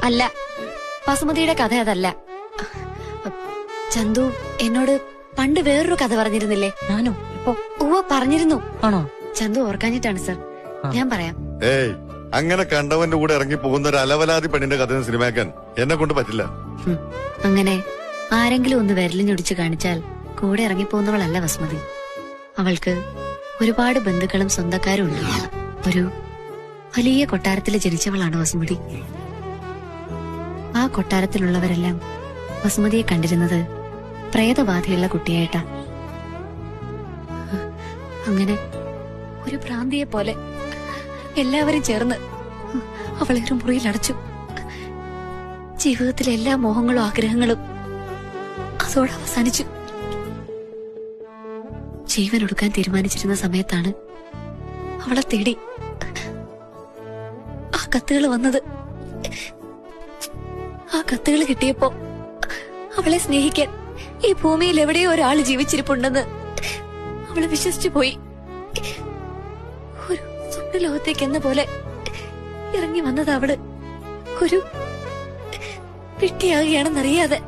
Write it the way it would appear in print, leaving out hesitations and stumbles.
അല്ല, വസുമതിയുടെ കഥ അതല്ല. ചന്തു എന്നോട് പണ്ട് വേറൊരു കഥ പറഞ്ഞിരുന്നില്ലേ? ഞാനോ? ഉവ്വ പറഞ്ഞിരുന്നു. ആണോ? ചന്തു ഓർക്കാഞ്ഞിട്ടാണ് സർ. ഞാൻ പറയാം. ഏയ്, അങ്ങനെ കണ്ടവന്റെ കൂടെ ഇറങ്ങി പോകുന്ന ഒരു അലവലാതി പെണ്ണിന്റെ കഥ സിനിമയാക്കാൻ എന്നെ കൊണ്ട് പറ്റില്ല. അങ്ങനെ ആരെങ്കിലും ഒന്ന് വിരലിഞ്ഞൊടിച്ചു കാണിച്ചാൽ കൂടെ ഇറങ്ങിപ്പോകുന്നവളല്ല വസുമതി. അവൾക്ക് ഒരുപാട് ബന്ധുക്കളും സ്വന്തക്കാരും ഉണ്ട്. ഒരു വലിയ കൊട്ടാരത്തിൽ ജനിച്ചവളാണ് വസുമതി. ആ കൊട്ടാരത്തിലുള്ളവരെല്ലാം വസുമതിയെ കണ്ടിരുന്നത് പ്രേതബാധയുള്ള കുട്ടിയായിട്ടാ. അങ്ങനെ ഒരു ഭ്രാന്തിയെ പോലെ എല്ലാവരും ചേർന്ന് അവളെ ഒരു മുറിയിൽ അടച്ചു. ജീവിതത്തിലെ എല്ലാ മോഹങ്ങളും ആഗ്രഹങ്ങളും അതോടെ അവസാനിച്ചു. ജീവൻ ഒടുക്കാൻ തീരുമാനിച്ചിരുന്ന സമയത്താണ് അവളെ തേടി ആ കത്തുകൾ വന്നത്. ആ കത്തുകൾ കിട്ടിയപ്പോ അവളെ സ്നേഹിക്കാൻ ഈ ഭൂമിയിൽ എവിടെയോ ഒരാൾ ജീവിച്ചിരിപ്പുണ്ടെന്ന് അവള് വിശ്വസിച്ചു പോയി. ഒരു സ്വപ്നലോകത്തേക്ക് എന്ന പോലെ ഇറങ്ങി വന്നത് അവള് ഒരു വിട്ടിയാകുകയാണെന്നറിയാതെ